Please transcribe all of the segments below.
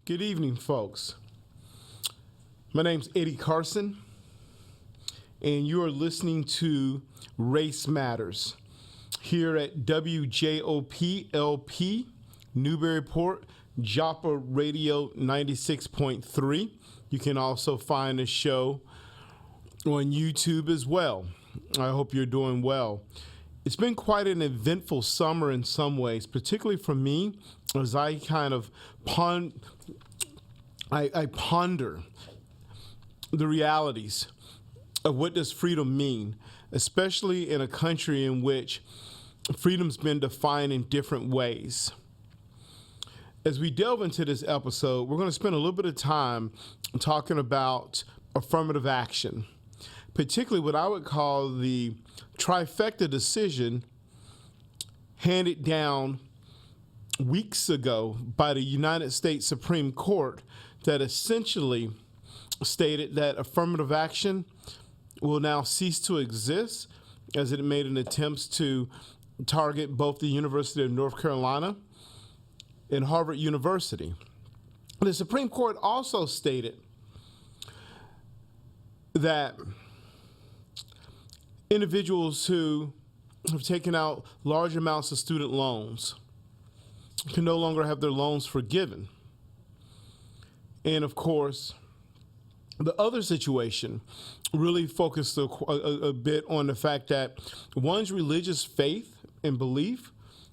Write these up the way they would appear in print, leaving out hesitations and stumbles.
Good evening, folks. My name's Eddie Carson, and you are listening to Race Matters here at WJOP-LP, Newburyport, Joppa Radio 96.3. You can also find the show on YouTube as well. I hope you're doing well. It's been quite an eventful summer in some ways, particularly for me, as I kind of I ponder the realities of what does freedom mean, especially in a country in which freedom's been defined in different ways. As we delve into this episode, we're going to spend a little bit of time talking about affirmative action, particularly what I would call the trifecta decision handed down weeks ago by the United States Supreme Court that essentially stated that affirmative action will now cease to exist, as it made an attempt to target both the University of North Carolina and Harvard University. The Supreme Court also stated that individuals who have taken out large amounts of student loans can no longer have their loans forgiven. And of course, the other situation really focused a bit on the fact that one's religious faith and belief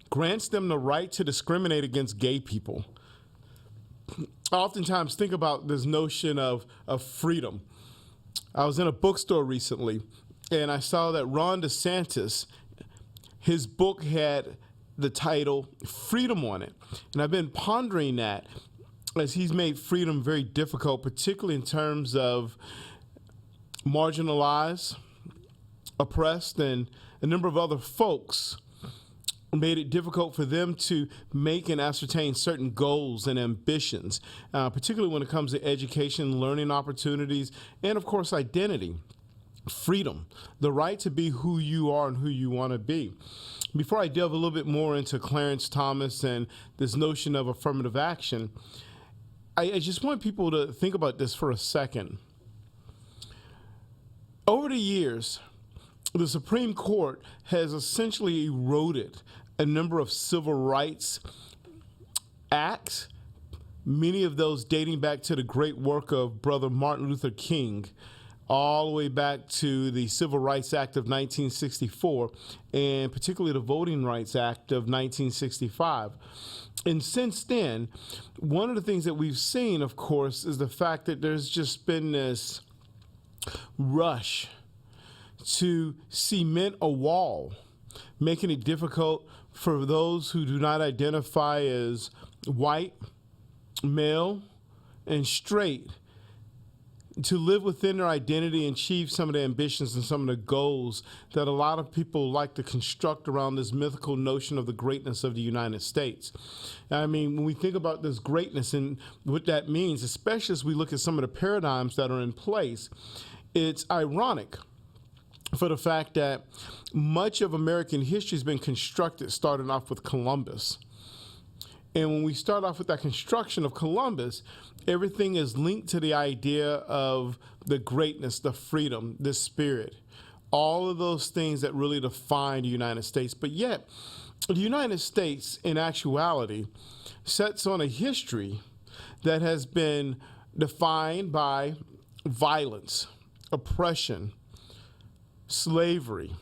grants them the right to discriminate against gay people. I oftentimes think about this notion of freedom. I was in a bookstore recently, and I saw that Ron DeSantis, his book had the title Freedom on it. And I've been pondering that as he's made freedom very difficult, particularly in terms of marginalized, oppressed, and a number of other folks made it difficult for them to make and ascertain certain goals and ambitions, particularly when it comes to education, learning opportunities, and of course, identity. Freedom, the right to be who you are and who you want to be. Before I delve a little bit more into Clarence Thomas and this notion of affirmative action, I just want people to think about this for a second. Over the years, the Supreme Court has essentially eroded a number of civil rights acts, many of those dating back to the great work of Brother Martin Luther King, all the way back to the Civil Rights Act of 1964, and particularly the Voting Rights Act of 1965. And since then, one of the things that we've seen, of course, is the fact that there's just been this rush to cement a wall, making it difficult for those who do not identify as white, male, and straight to live within their identity and achieve some of the ambitions and some of the goals that a lot of people like to construct around this mythical notion of the greatness of the United States. I mean, when we think about this greatness and what that means, especially as we look at some of the paradigms that are in place, it's ironic for the fact that much of American history has been constructed starting off with Columbus. And when we start off with that construction of Columbus, everything is linked to the idea of the greatness, the freedom, the spirit, all of those things that really define the United States. But yet, the United States, in actuality, sets on a history that has been defined by violence, oppression, slavery,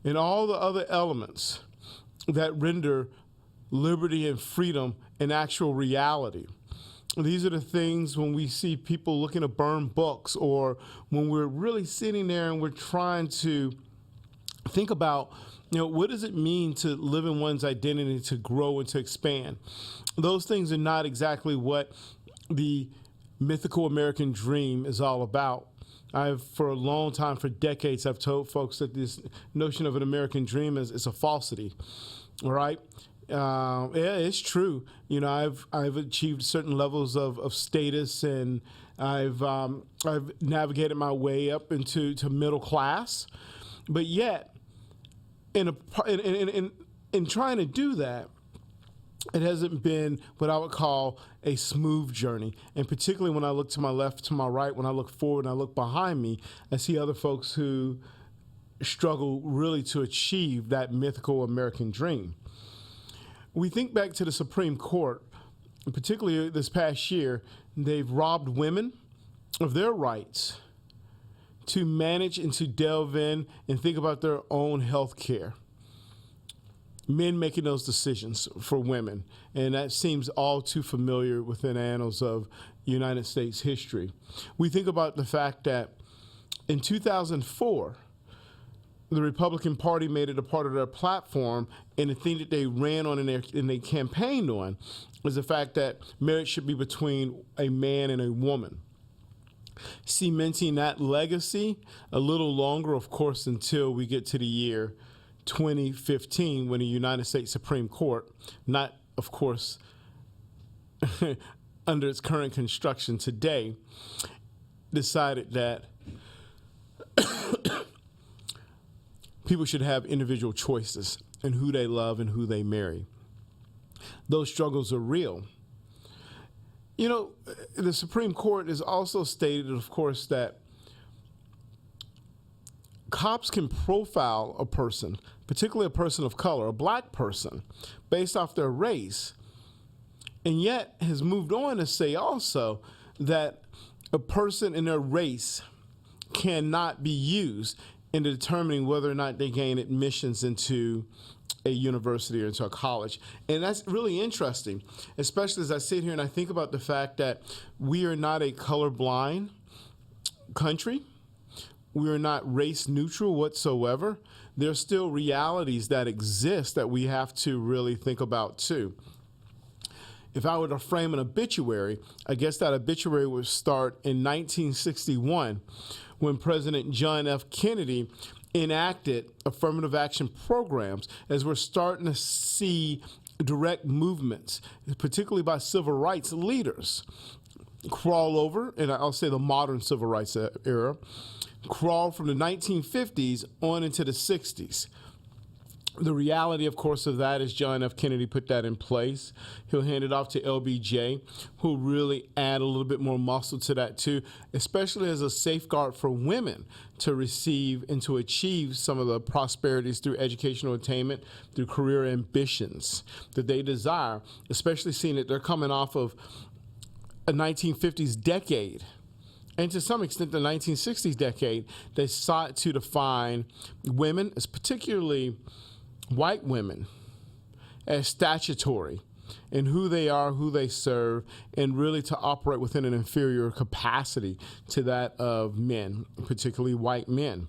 and all the other elements that render liberty and freedom an actual reality. These are the things when we see people looking to burn books, or when we're really sitting there and we're trying to think about, what does it mean to live in one's identity, to grow and to expand? Those things are not exactly what the mythical American dream is all about. For a long time, for decades, I've told folks that this notion of an American dream is a falsity, all right? Yeah, it's true. I've achieved certain levels of status, and I've navigated my way up into middle class, but yet, in trying to do that, it hasn't been what I would call a smooth journey. And particularly when I look to my left, to my right, when I look forward and I look behind me, I see other folks who struggle really to achieve that mythical American dream. We think back to the Supreme Court, particularly this past year, they've robbed women of their rights to manage and to delve in and think about their own health care. Men making those decisions for women. And that seems all too familiar within annals of United States history. We think about the fact that in 2004, the Republican Party made it a part of their platform, and the thing that they ran on and they campaigned on was the fact that marriage should be between a man and a woman. Cementing that legacy a little longer, of course, until we get to the year 2015, when the United States Supreme Court, not, of course, under its current construction today, decided that people should have individual choices in who they love and who they marry. Those struggles are real. You know, the Supreme Court has also stated, of course, that cops can profile a person, particularly a person of color, a black person, based off their race, and yet has moved on to say also that a person in their race cannot be used in determining whether or not they gain admissions into a university or into a college. And that's really interesting, especially as I sit here and I think about the fact that we are not a colorblind country. We are not race neutral whatsoever. There are still realities that exist that we have to really think about too. If I were to frame an obituary, I guess that obituary would start in 1961 when President John F. Kennedy enacted affirmative action programs, as we're starting to see direct movements, particularly by civil rights leaders, crawl over, and I'll say the modern civil rights era, crawl from the 1950s on into the 60s. The reality, of course, of that is John F. Kennedy put that in place. He'll hand it off to LBJ, who'll really add a little bit more muscle to that too, especially as a safeguard for women to receive and to achieve some of the prosperities through educational attainment, through career ambitions that they desire, especially seeing that they're coming off of a 1950s decade. And to some extent, the 1960s decade, they sought to define women, as particularly white women, as statutory in who they are, who they serve, and really to operate within an inferior capacity to that of men, particularly white men.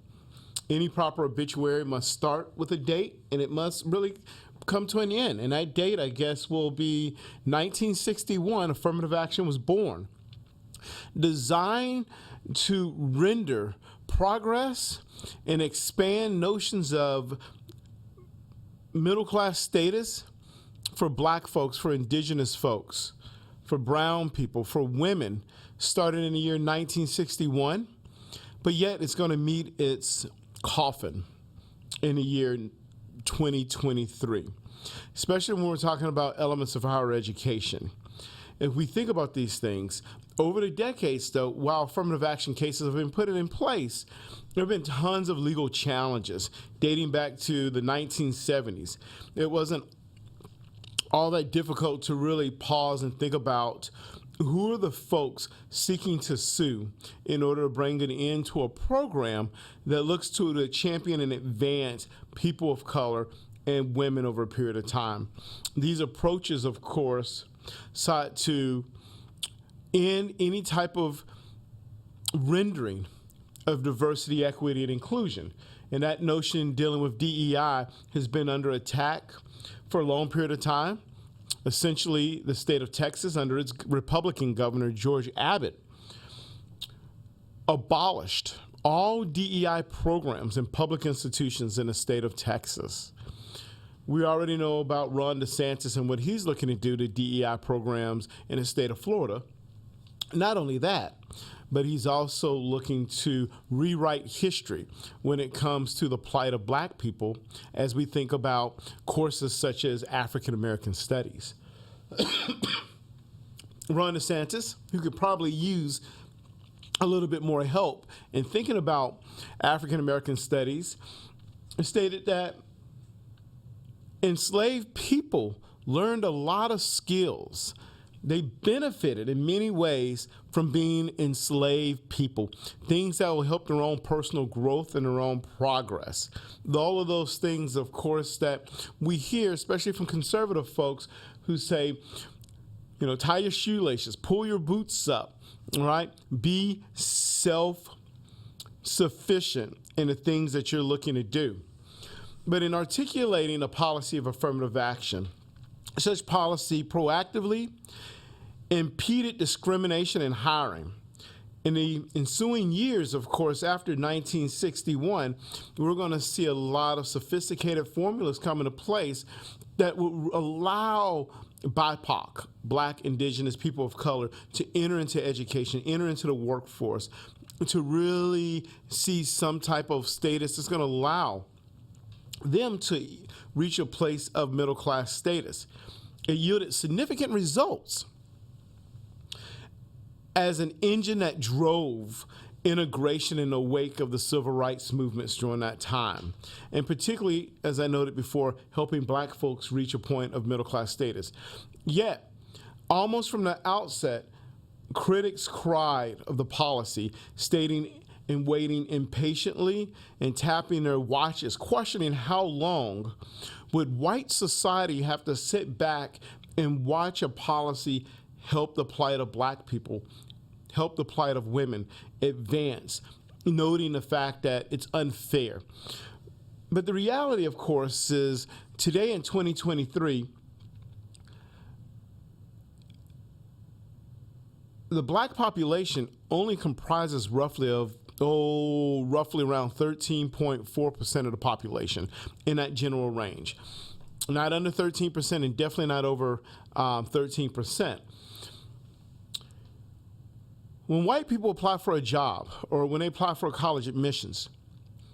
Any proper obituary must start with a date, and it must really come to an end. And that date, I guess, will be 1961. Affirmative action was born, designed to render progress and expand notions of middle-class status for black folks, for indigenous folks, for brown people, for women, started in the year 1961, but yet it's going to meet its coffin in the year 2023, especially when we're talking about elements of higher education. If we think about these things, over the decades, though, while affirmative action cases have been put in place, there have been tons of legal challenges dating back to the 1970s. It wasn't all that difficult to really pause and think about who are the folks seeking to sue in order to bring an end to a program that looks to champion and advance people of color and women over a period of time. These approaches, of course, sought to end any type of rendering of diversity, equity, and inclusion. And that notion dealing with DEI has been under attack for a long period of time. Essentially, the state of Texas, under its Republican governor, George Abbott, abolished all DEI programs in public institutions in the state of Texas. We already know about Ron DeSantis and what he's looking to do to DEI programs in the state of Florida. Not only that, but he's also looking to rewrite history when it comes to the plight of black people as we think about courses such as African American studies. Ron DeSantis, who could probably use a little bit more help in thinking about African American studies, stated that enslaved people learned a lot of skills. They benefited in many ways from being enslaved people, things that will help their own personal growth and their own progress. All of those things, of course, that we hear, especially from conservative folks who say, tie your shoelaces, pull your boots up, all right? Be self-sufficient in the things that you're looking to do. But in articulating a policy of affirmative action, such policy proactively impeded discrimination in hiring. In the ensuing years, of course, after 1961, we're going to see a lot of sophisticated formulas come into place that will allow BIPOC, Black, Indigenous, people of color, to enter into education, enter into the workforce, to really see some type of status that's going to allow them to reach a place of middle class status. It yielded significant results as an engine that drove integration in the wake of the civil rights movements during that time, and particularly, as I noted before, helping Black folks reach a point of middle class status. Yet, almost from the outset, critics cried of the policy, stating and waiting impatiently and tapping their watches, questioning how long would white society have to sit back and watch a policy help the plight of Black people, help the plight of women advance, noting the fact that it's unfair. But the reality, of course, is today in 2023, the Black population only comprises roughly around 13.4% of the population in that general range. Not under 13% and definitely not over 13%. When white people apply for a job or when they apply for college admissions,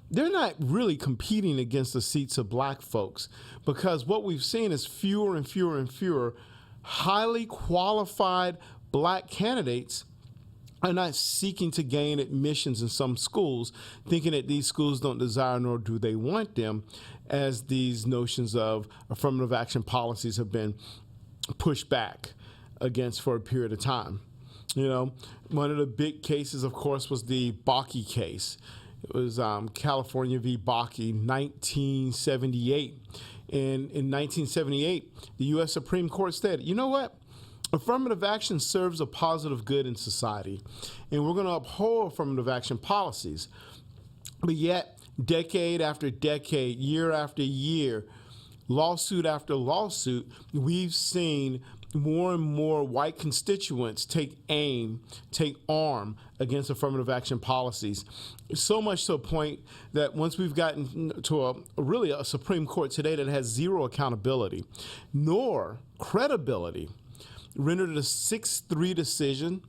they're not really competing against the seats of Black folks, because what we've seen is fewer and fewer and fewer highly qualified Black candidates are not seeking to gain admissions in some schools, thinking that these schools don't desire nor do they want them, as these notions of affirmative action policies have been pushed back against for a period of time. One of the big cases, of course, was the Bakke case. It was California v. Bakke, 1978. And in 1978, the U.S. Supreme Court said, you know what? Affirmative action serves a positive good in society, and we're going to uphold affirmative action policies. But yet, decade after decade, year after year, lawsuit after lawsuit, we've seen more and more white constituents take arm against affirmative action policies. So much to a point that once we've gotten to a Supreme Court today that has zero accountability, nor credibility, rendered a 6-3 decision,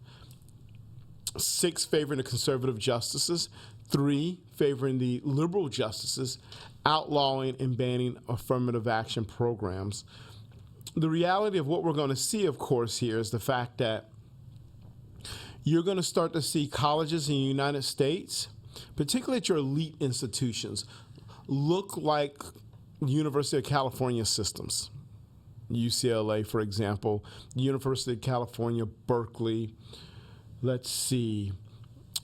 6 favoring the conservative justices, 3 favoring the liberal justices, outlawing and banning affirmative action programs. The reality of what we're going to see, of course, here is the fact that you're going to start to see colleges in the United States, particularly at your elite institutions, look like University of California systems. UCLA, for example, University of California, Berkeley. Let's see.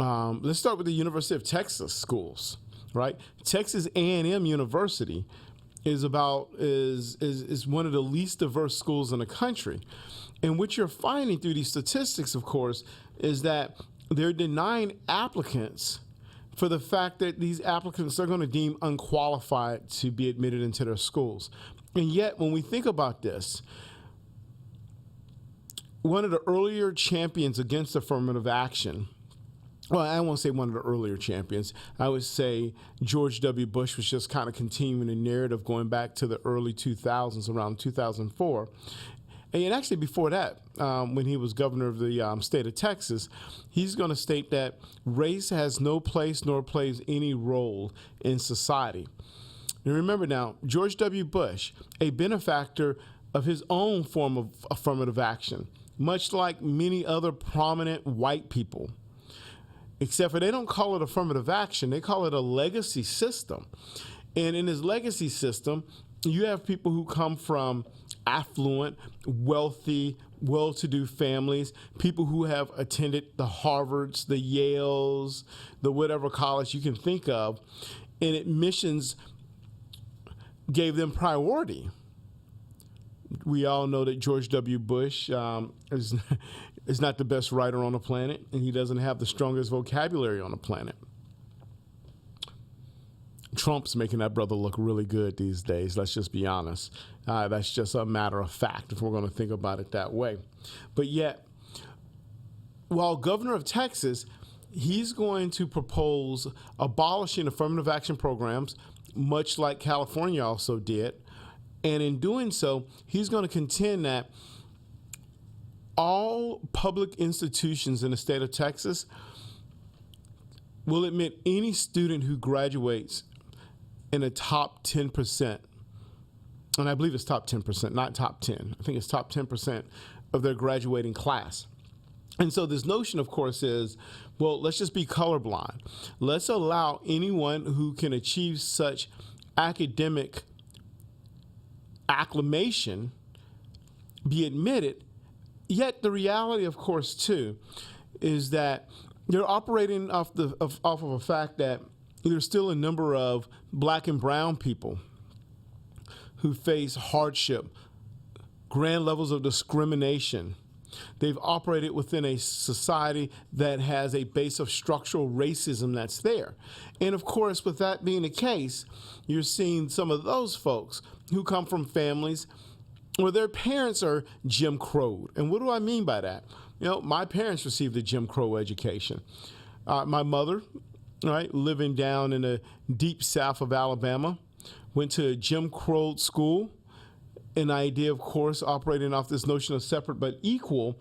Let's start with the University of Texas schools, right? Texas A&M University is one of the least diverse schools in the country. And what you're finding through these statistics, of course, is that they're denying applicants for the fact that these applicants are going to deem unqualified to be admitted into their schools. And yet, when we think about this, one of the earlier champions against affirmative action, well, I won't say one of the earlier champions, I would say George W. Bush was just kind of continuing the narrative going back to the early 2000s, around 2004. And actually before that, when he was governor of the state of Texas, he's going to state that race has no place nor plays any role in society. And remember now, George W. Bush, a benefactor of his own form of affirmative action, much like many other prominent white people. Except for they don't call it affirmative action, they call it a legacy system. And in his legacy system, you have people who come from affluent, wealthy, well-to-do families, people who have attended the Harvards, the Yales, the whatever college you can think of, and admissions gave them priority. We all know that George W. Bush is not the best writer on the planet, and he doesn't have the strongest vocabulary on the planet. Trump's making that brother look really good these days. Let's just be honest. That's just a matter of fact if we're going to think about it that way. But yet, while governor of Texas, he's going to propose abolishing affirmative action programs, much like California also did. And in doing so, he's going to contend that all public institutions in the state of Texas will admit any student who graduates in the top 10%, and I believe it's top 10%, not top 10. I think it's top 10% of their graduating class. And so this notion, of course, is, well, let's just be colorblind. Let's allow anyone who can achieve such academic acclamation be admitted. Yet the reality, of course, too, is that they're operating off of a fact that there's still a number of black and brown people who face hardship, grand levels of discrimination. They've operated within a society that has a base of structural racism that's there. And of course, with that being the case, you're seeing some of those folks who come from families where their parents are Jim Crowed. And what do I mean by that? You know, my parents received a Jim Crow education. My mother, right, living down in the deep south of Alabama, went to a Jim Crow school. An idea, of course, operating off this notion of separate but equal,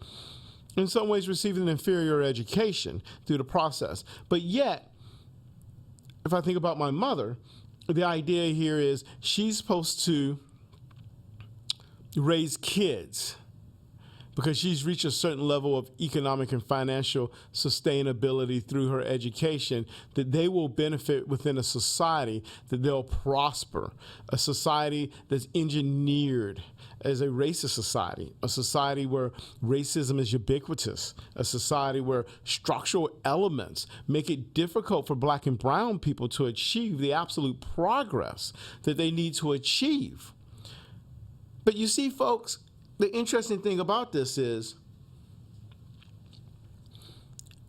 in some ways receiving an inferior education through the process. But yet, if I think about my mother, the idea here is she's supposed to raise kids because she's reached a certain level of economic and financial sustainability through her education, that they will benefit within a society, that they'll prosper, a society that's engineered as a racist society, a society where racism is ubiquitous, a society where structural elements make it difficult for black and brown people to achieve the absolute progress that they need to achieve. But you see, folks, the interesting thing about this is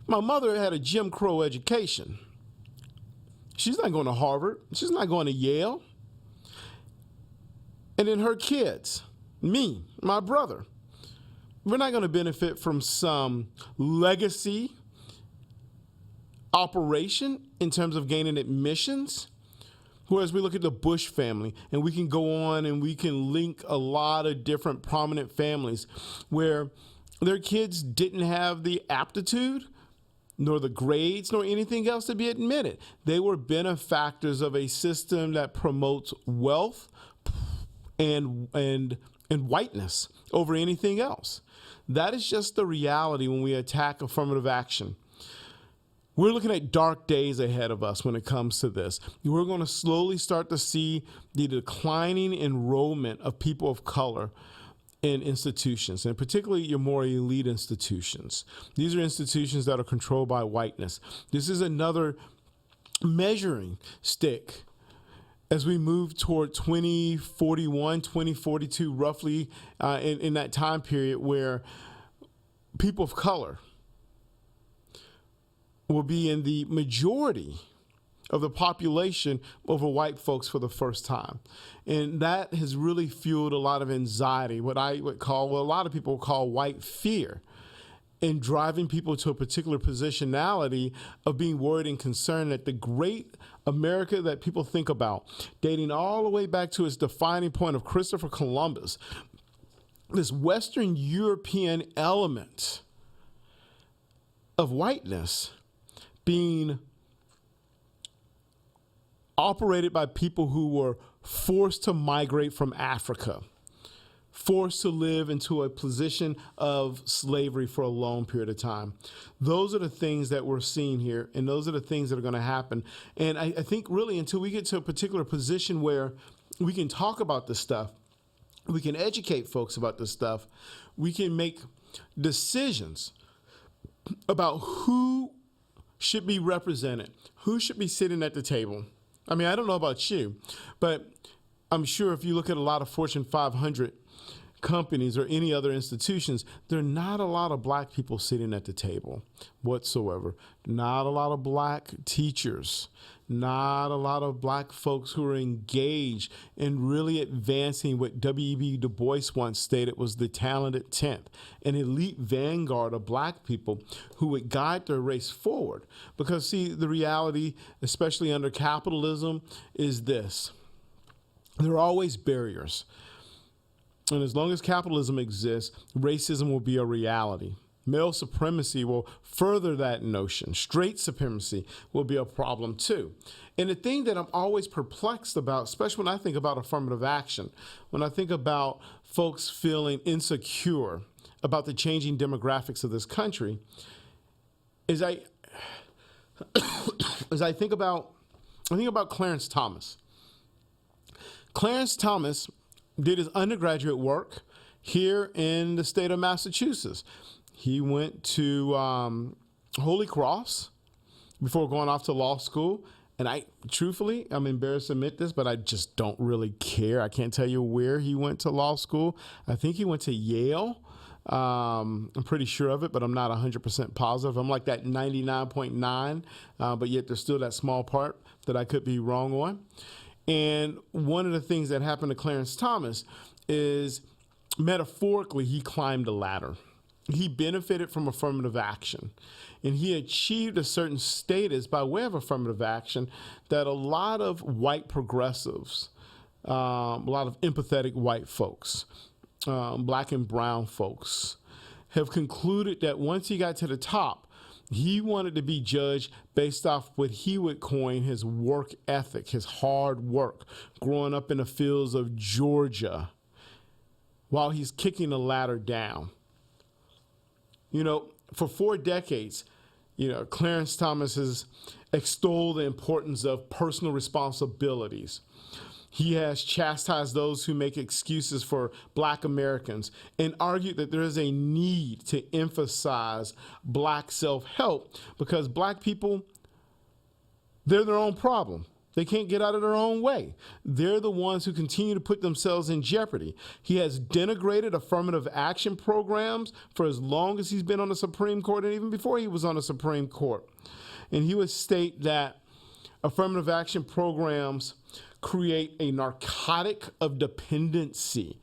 my mother had a Jim Crow education. She's not going to Harvard. She's not going to Yale. And then her kids, me, my brother, we're not going to benefit from some legacy operation in terms of gaining admissions. Whereas we look at the Bush family, and we can go on and we can link a lot of different prominent families where their kids didn't have the aptitude, nor the grades, nor anything else to be admitted. They were benefactors of a system that promotes wealth and whiteness over anything else. That is just the reality when we attack affirmative action. We're looking at dark days ahead of us when it comes to this. We're going to slowly start to see the declining enrollment of people of color in institutions, and particularly your more elite institutions. These are institutions that are controlled by whiteness. This is another measuring stick as we move toward 2041, 2042, roughly in that time period where people of color will be in the majority of the population over white folks for the first time. And that has really fueled a lot of anxiety, what I would call, what a lot of people call white fear, in driving people to a particular positionality of being worried and concerned that the great America that people think about, dating all the way back to its defining point of Christopher Columbus, this Western European element of whiteness being operated by people who were forced to migrate from Africa, forced to live into a position of slavery for a long period of time. Those are the things that we're seeing here, and those are the things that are going to happen. And I think really until we get to a particular position where we can talk about this stuff, we can educate folks about this stuff, we can make decisions about who should be represented, who should be sitting at the table. I mean, I don't know about you, but I'm sure if you look at a lot of Fortune 500 companies or any other institutions, there are not a lot of black people sitting at the table whatsoever. Not a lot of black teachers, not a lot of black folks who are engaged in really advancing what W.E.B. Du Bois once stated was the talented 10th, an elite vanguard of black people who would guide their race forward. Because see, the reality, especially under capitalism, is this. There are always barriers. And as long as capitalism exists, racism will be a reality. Male supremacy will further that notion. Straight supremacy will be a problem too. And the thing that I'm always perplexed about, especially when I think about affirmative action, when I think about folks feeling insecure about the changing demographics of this country, is I think about Clarence Thomas. Clarence Thomas did his undergraduate work here in the state of Massachusetts. He went to Holy Cross before going off to law school. And I'm embarrassed to admit this, but I just don't really care. I can't tell you where he went to law school. I think he went to Yale. I'm pretty sure of it, but I'm not 100% positive. I'm like that 99.9, but yet there's still that small part that I could be wrong on. And one of the things that happened to Clarence Thomas is, metaphorically, he climbed a ladder. He benefited from affirmative action, and he achieved a certain status by way of affirmative action that a lot of white progressives, a lot of empathetic white folks, black and brown folks, have concluded that once he got to the top, he wanted to be judged based off what he would coin his work ethic, his hard work, growing up in the fields of Georgia while he's kicking the ladder down. You know, for 4 decades, Clarence Thomas has extolled the importance of personal responsibilities. He has chastised those who make excuses for black Americans and argued that there is a need to emphasize black self-help because black people, they're their own problem. They can't get out of their own way. They're the ones who continue to put themselves in jeopardy. He has denigrated affirmative action programs for as long as he's been on the Supreme Court and even before he was on the Supreme Court. And he would state that affirmative action programs create a narcotic of dependency.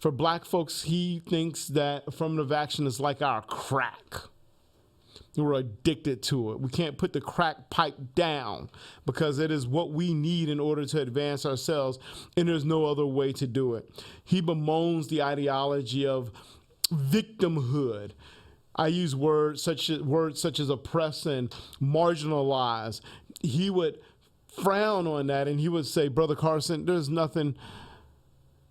For black folks, he thinks that affirmative action is like our crack. We're addicted to it. We can't put the crack pipe down because it is what we need in order to advance ourselves, and there's no other way to do it. He bemoans the ideology of victimhood. I use words such as oppress and marginalize. He would frown on that, and he would say, Brother Carson, there's nothing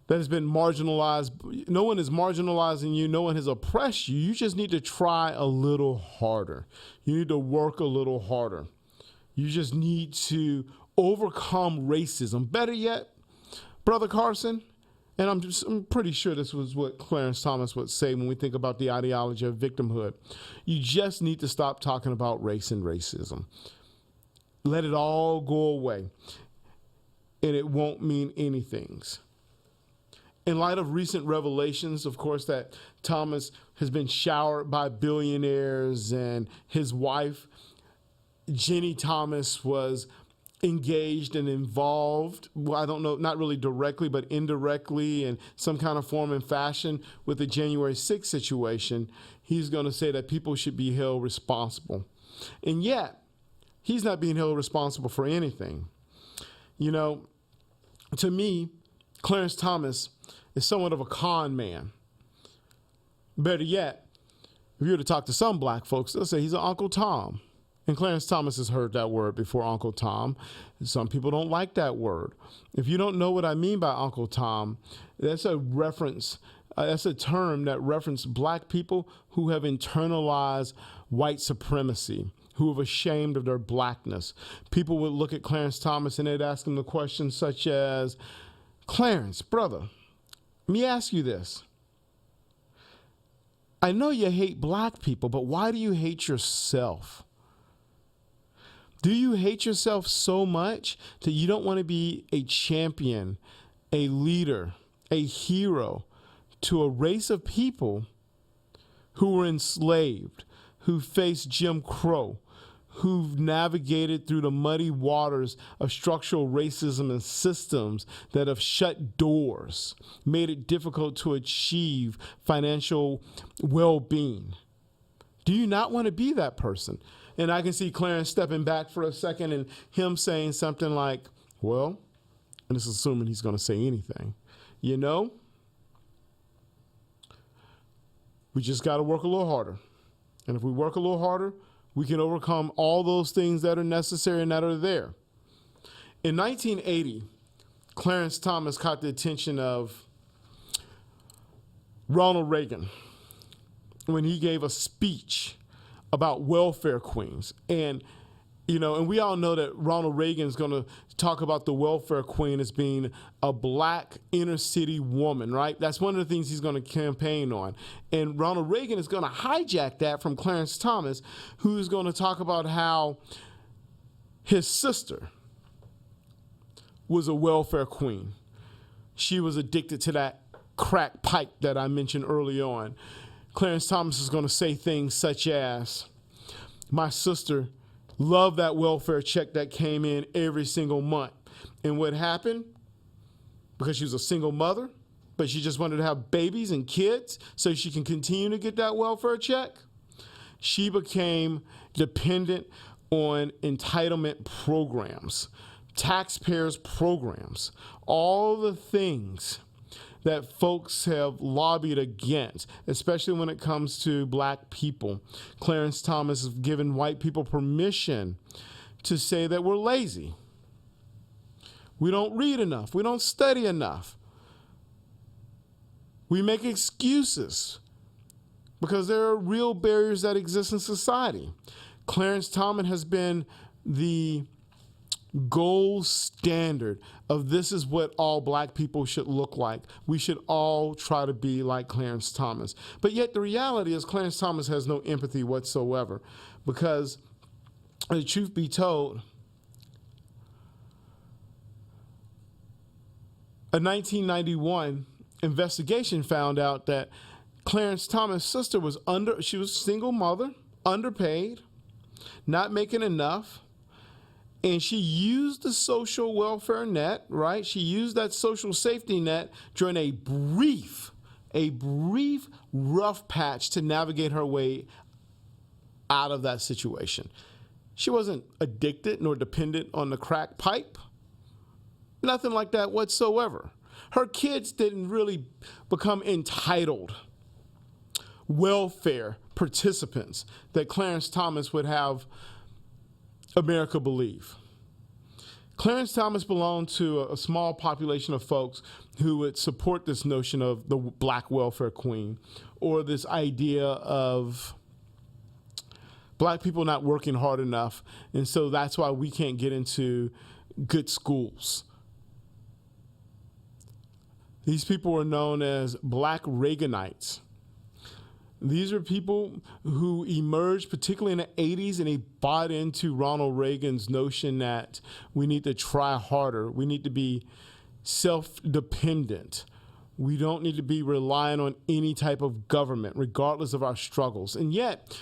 that has been marginalized. No one is marginalizing you. No one has oppressed you. You just need to try a little harder. You need to work a little harder. You just need to overcome racism. Better yet, Brother Carson, and I'm pretty sure this was what Clarence Thomas would say when we think about the ideology of victimhood. You just need to stop talking about race and racism. Let it all go away, and it won't mean anything. In light of recent revelations, of course, that Thomas has been showered by billionaires and his wife, Jenny Thomas, was engaged and involved, well, I don't know, not really directly, but indirectly in some kind of form and fashion with the January 6th situation. He's going to say that people should be held responsible. And yet, he's not being held responsible for anything. To me, Clarence Thomas is somewhat of a con man. Better yet, if you were to talk to some black folks, they'll say he's an Uncle Tom. And Clarence Thomas has heard that word before, Uncle Tom. Some people don't like that word. If you don't know what I mean by Uncle Tom, that's a reference, that's a term that references black people who have internalized white supremacy, who are ashamed of their blackness. People would look at Clarence Thomas and they'd ask him the questions such as, Clarence, brother, let me ask you this. I know you hate black people, but why do you hate yourself? Do you hate yourself so much that you don't want to be a champion, a leader, a hero to a race of people who were enslaved, who faced Jim Crow, who've navigated through the muddy waters of structural racism and systems that have shut doors, made it difficult to achieve financial well-being? Do you not want to be that person? And I can see Clarence stepping back for a second and him saying something like, well, and this is assuming he's going to say anything, you know, we just got to work a little harder. And if we work a little harder, we can overcome all those things that are necessary and that are there. In 1980, Clarence Thomas caught the attention of Ronald Reagan when he gave a speech about welfare queens. And, you know, and we all know that Ronald Reagan is going to talk about the welfare queen as being a black inner city woman, right? That's one of the things he's going to campaign on. And Ronald Reagan is going to hijack that from Clarence Thomas, who's going to talk about how his sister was a welfare queen. She was addicted to that crack pipe that I mentioned early on. Clarence Thomas is going to say things such as, my sister loved that welfare check that came in every single month. And what happened? Because she was a single mother, but she just wanted to have babies and kids so she can continue to get that welfare check, she became dependent on entitlement programs, taxpayers programs, all the things that folks have lobbied against, especially when it comes to black people. Clarence Thomas has given white people permission to say that we're lazy. We don't read enough. We don't study enough. We make excuses because there are real barriers that exist in society. Clarence Thomas has been the gold standard of this is what all black people should look like. We should all try to be like Clarence Thomas. But yet the reality is Clarence Thomas has no empathy whatsoever, because the truth be told, a 1991 investigation found out that Clarence Thomas' sister was she was a single mother, underpaid, not making enough. And she used the social welfare net, right? She used that social safety net during a brief rough patch to navigate her way out of that situation. She wasn't addicted nor dependent on the crack pipe. Nothing like that whatsoever. Her kids didn't really become entitled welfare participants that Clarence Thomas would have America believe. Clarence Thomas belonged to a small population of folks who would support this notion of the black welfare queen, or this idea of black people not working hard enough, and so that's why we can't get into good schools. These people were known as black Reaganites. These are people who emerged particularly in the 80s, and they bought into Ronald Reagan's notion that we need to try harder. We need to be self-dependent. We don't need to be relying on any type of government, regardless of our struggles. And yet,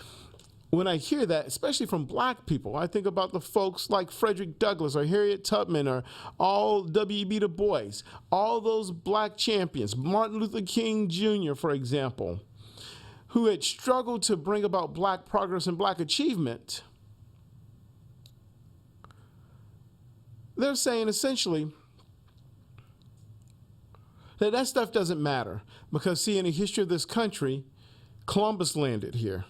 when I hear that, especially from black people, I think about the folks like Frederick Douglass or Harriet Tubman or all W.E.B. Du Bois, all those black champions, Martin Luther King Jr., for example, who had struggled to bring about black progress and black achievement. They're saying essentially that stuff doesn't matter because, see, in the history of this country, Columbus landed here.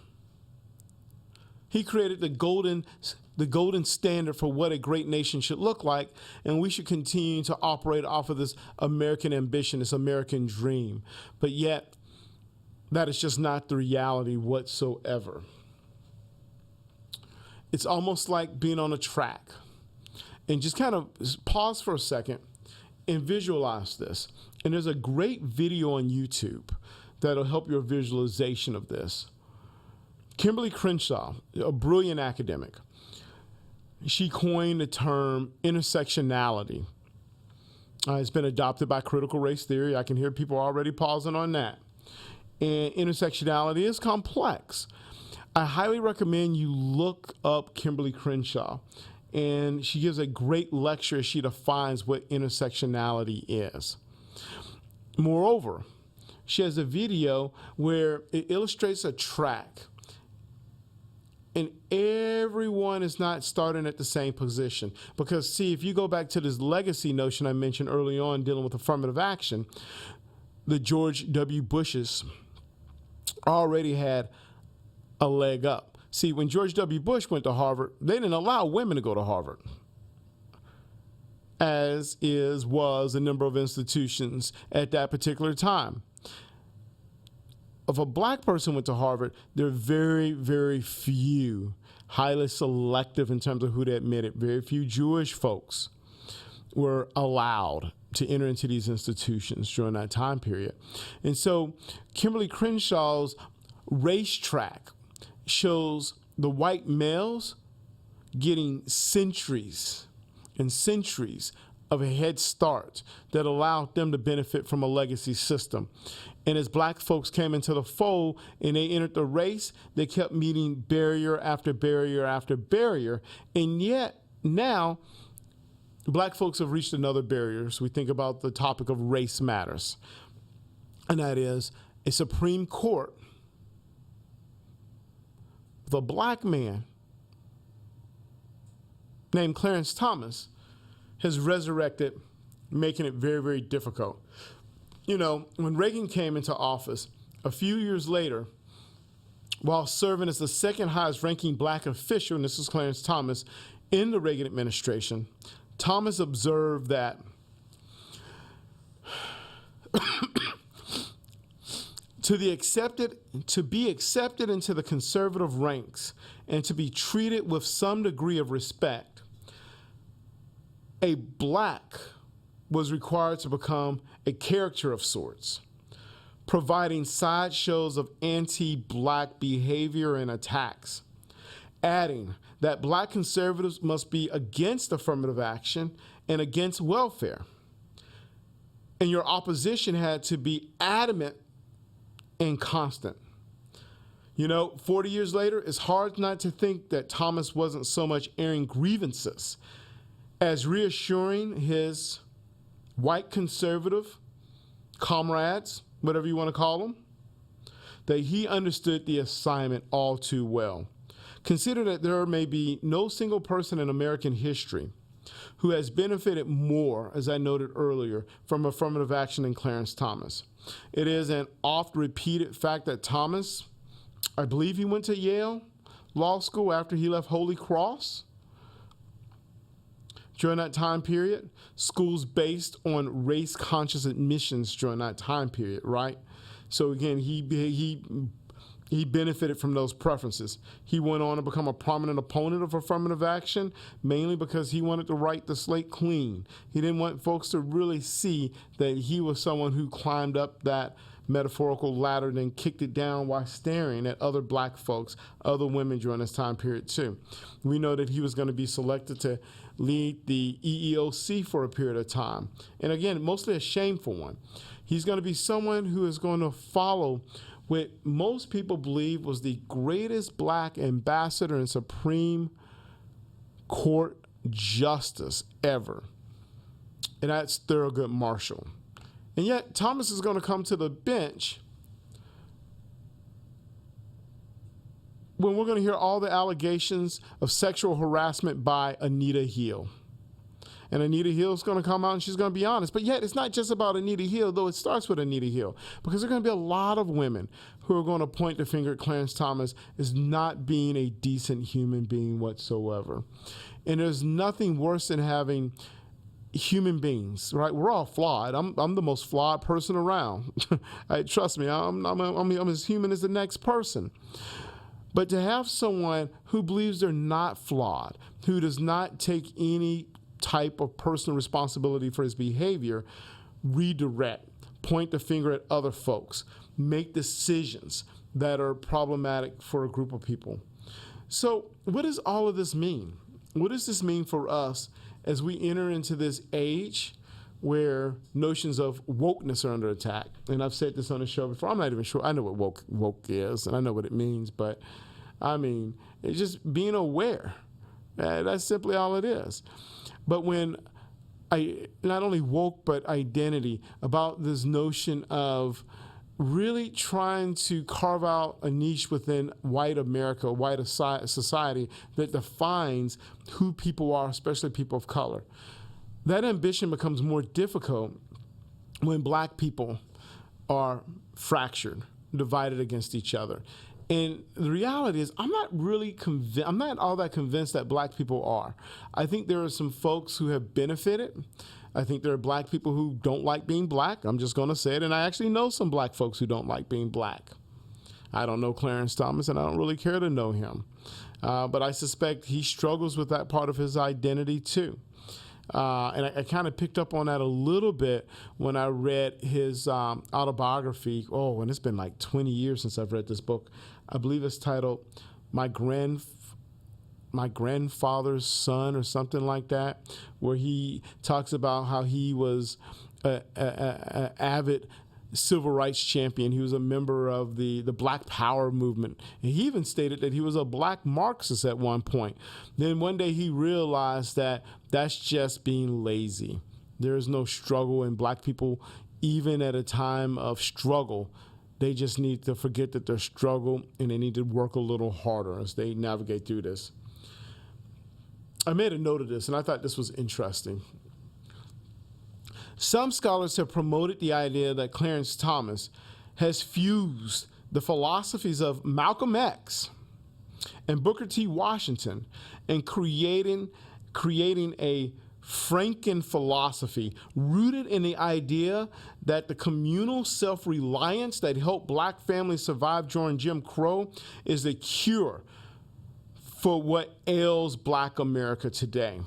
He created the golden standard for what a great nation should look like, and we should continue to operate off of this American ambition, this American dream. But yet, that is just not the reality whatsoever. It's almost like being on a track. And just kind of pause for a second and visualize this. And there's a great video on YouTube that'll help your visualization of this. Kimberly Crenshaw, a brilliant academic, she coined the term intersectionality. It's been adopted by critical race theory. I can hear people already pausing on that. And intersectionality is complex. I highly recommend you look up Kimberly Crenshaw. And she gives a great lecture as she defines what intersectionality is. Moreover, she has a video where it illustrates a track. And everyone is not starting at the same position. Because, see, if you go back to this legacy notion I mentioned early on dealing with affirmative action, the George W. Bushes already had a leg up. See, when George W. Bush went to Harvard, they didn't allow women to go to Harvard, as was a number of institutions at that particular time. If a black person went to Harvard, there are very, very few, highly selective in terms of who they admitted. Very few Jewish folks were allowed to enter into these institutions during that time period. And so Kimberly Crenshaw's racetrack shows the white males getting centuries and centuries of a head start that allowed them to benefit from a legacy system. And as black folks came into the fold and they entered the race, they kept meeting barrier after barrier after barrier. And yet now, black folks have reached another barrier. So we think about the topic of race matters. And that is a Supreme Court with a black man named Clarence Thomas has resurrected, making it very, very difficult. You know, when Reagan came into office, a few years later, while serving as the second highest ranking black official, and this is Clarence Thomas, in the Reagan administration, Thomas observed that to be accepted into the conservative ranks and to be treated with some degree of respect, a black was required to become a character of sorts, providing sideshows of anti-black behavior and attacks, adding that black conservatives must be against affirmative action and against welfare. And your opposition had to be adamant and constant. You know, 40 years later, it's hard not to think that Thomas wasn't so much airing grievances as reassuring his white conservative comrades, whatever you want to call them, that he understood the assignment all too well. Consider that there may be no single person in American history who has benefited more, as I noted earlier, from affirmative action than Clarence Thomas. It is an oft-repeated fact that Thomas, I believe he went to Yale Law School after he left Holy Cross. During that time period, schools based on race-conscious admissions during that time period, right? So again, he benefited from those preferences. He went on to become a prominent opponent of affirmative action, mainly because he wanted to wipe the slate clean. He didn't want folks to really see that he was someone who climbed up that metaphorical ladder, then kicked it down while staring at other black folks, other women during this time period too. We know that he was going to be selected to lead the EEOC for a period of time. And again, mostly a shameful one. He's going to be someone who is going to follow what most people believe was the greatest black ambassador and Supreme Court justice ever. And that's Thurgood Marshall. And yet, Thomas is going to come to the bench when we're going to hear all the allegations of sexual harassment by Anita Hill. And Anita Hill's going to come out and she's going to be honest. But yet it's not just about Anita Hill, though it starts with Anita Hill, because there are going to be a lot of women who are going to point the finger at Clarence Thomas as not being a decent human being whatsoever. And there's nothing worse than having human beings, right? We're all flawed. I'm the most flawed person around. Trust me, I'm as human as the next person. But to have someone who believes they're not flawed, who does not take any type of personal responsibility for his behavior, redirect, point the finger at other folks, make decisions that are problematic for a group of people. So what does all of this mean? What does this mean for us as we enter into this age where notions of wokeness are under attack? And I've said this on the show before. I'm not even sure. I know what woke is, and I know what it means, but I mean, it's just being aware. That's simply all it is. But when I not only woke, but identity, about this notion of really trying to carve out a niche within white America, white society that defines who people are, especially people of color. That ambition becomes more difficult when black people are fractured, divided against each other. And the reality is, I'm not all that convinced that black people are. I think there are some folks who have benefited. I think there are black people who don't like being black. I'm just going to say it. And I actually know some black folks who don't like being black. I don't know Clarence Thomas, and I don't really care to know him. But I suspect he struggles with that part of his identity too. And I kind of picked up on that a little bit when I read his autobiography. Oh, and it's been like 20 years since I've read this book. I believe it's titled My Grandfather's Son or something like that, where he talks about how he was an avid civil rights champion. He was a member of the Black Power movement. And he even stated that he was a black Marxist at one point. Then one day he realized that that's just being lazy. There is no struggle in black people, even at a time of struggle. They just need to forget that there's struggle, and they need to work a little harder as they navigate through this. I made a note of this, and I thought this was interesting. Some scholars have promoted the idea that Clarence Thomas has fused the philosophies of Malcolm X and Booker T. Washington in creating a Franken philosophy rooted in the idea that the communal self-reliance that helped black families survive during Jim Crow is the cure for what ails black America today.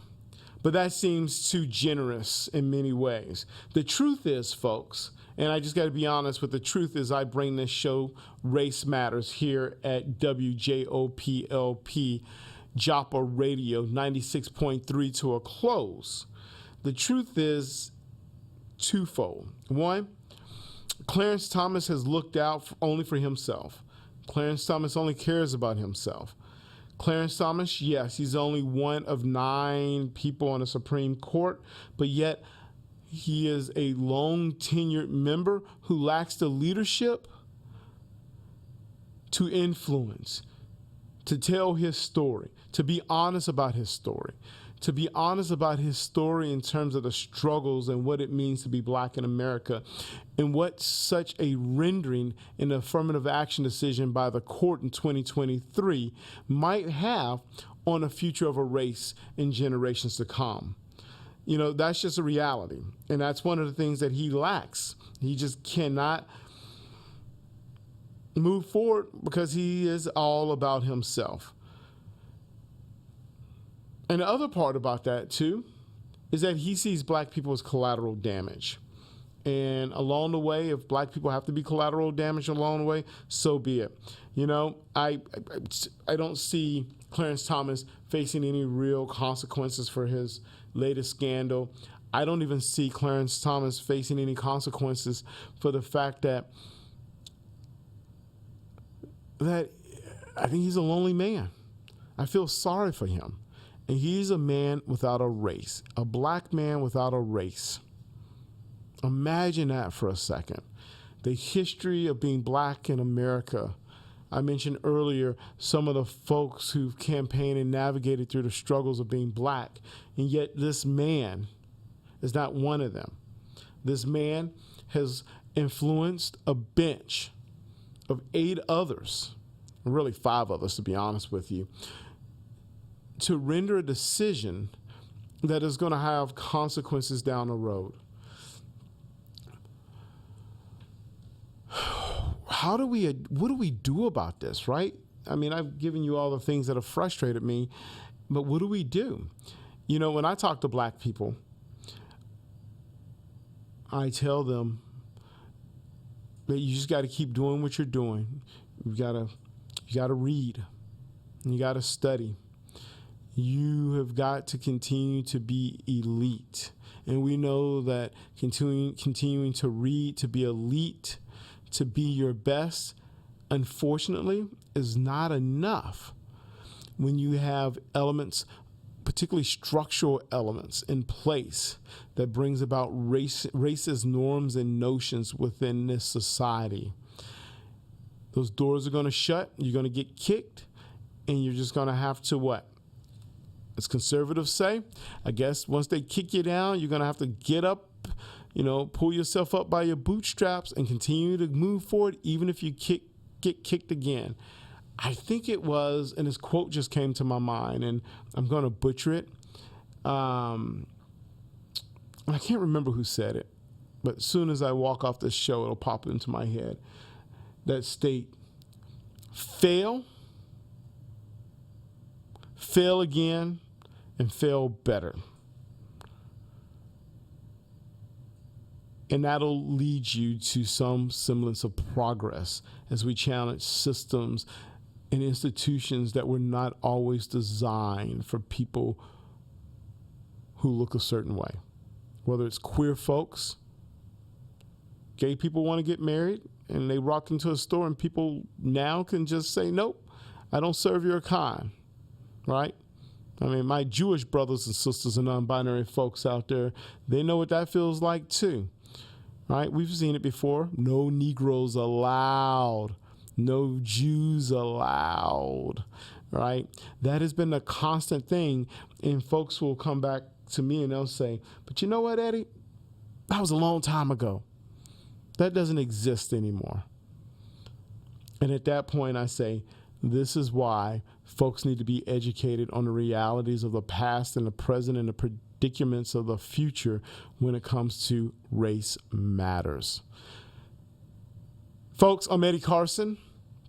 But that seems too generous in many ways. The truth is, folks, and I just got to be honest with the truth is, I bring this show, Race Matters, here at WJOPLP Joppa Radio 96.3 to a close. The truth is twofold. One, Clarence Thomas has looked out only for himself. Clarence Thomas only cares about himself. Clarence Thomas, yes, he's only one of 9 people on the Supreme Court, but yet he is a long tenured member who lacks the leadership to influence, to tell his story, to be honest about his story, in terms of the struggles and what it means to be black in America, and what such a rendering in the affirmative action decision by the court in 2023 might have on the future of a race in generations to come. You know, that's just a reality. And that's one of the things that he lacks. He just cannot move forward because he is all about himself. And the other part about that, too, is that he sees black people as collateral damage. And along the way, if black people have to be collateral damage along the way, so be it. You know, I don't see Clarence Thomas facing any real consequences for his latest scandal. I don't even see Clarence Thomas facing any consequences for the fact that I think he's a lonely man. I feel sorry for him. And he's a man without a race, a black man without a race. Imagine that for a second. The history of being black in America, I mentioned earlier some of the folks who've campaigned and navigated through the struggles of being black, and yet this man is not one of them. This man has influenced a bench of 8 others, really 5 others to be honest with you, to render a decision that is going to have consequences down the road. What do we do about this, right? I mean, I've given you all the things that have frustrated me, but what do we do? You know, when I talk to black people, I tell them that you just got to keep doing what you're doing. You got to read. You got to study. You have got to continue to be elite. And we know that continuing to read, to be elite, to be your best, unfortunately, is not enough when you have elements, particularly structural elements in place that brings about racist norms and notions within this society. Those doors are going to shut, you're going to get kicked, and you're just going to have to what? As conservatives say, I guess once they kick you down, you're going to have to get up, pull yourself up by your bootstraps and continue to move forward, even if you get kicked again. I think it was, and this quote just came to my mind, and I'm going to butcher it. I can't remember who said it, but as soon as I walk off this show, it'll pop into my head. That state, fail again, and fail better. And that'll lead you to some semblance of progress as we challenge systems and institutions that were not always designed for people who look a certain way. Whether it's queer folks, gay people want to get married, and they walk into a store and people now can just say, nope, I don't serve your kind, right? I mean, my Jewish brothers and sisters and non-binary folks out there, they know what that feels like too, right? We've seen it before. No Negroes allowed. No Jews allowed, right? That has been a constant thing, and folks will come back to me and they'll say, but you know what, Eddie? That was a long time ago. That doesn't exist anymore. And at that point, I say, this is why folks need to be educated on the realities of the past and the present and the predicaments of the future when it comes to race matters. Folks, I'm Eddie Carson.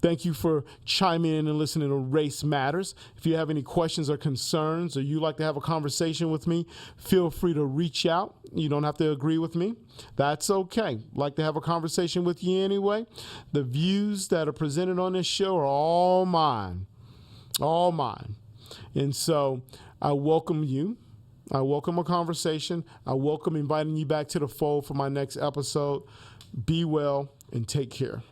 Thank you for chiming in and listening to Race Matters. If you have any questions or concerns, or you'd like to have a conversation with me, feel free to reach out. You don't have to agree with me. That's okay. Like to have a conversation with you anyway. The views that are presented on this show are all mine. All mine. And so I welcome you. I welcome a conversation. I welcome inviting you back to the fold for my next episode. Be well and take care.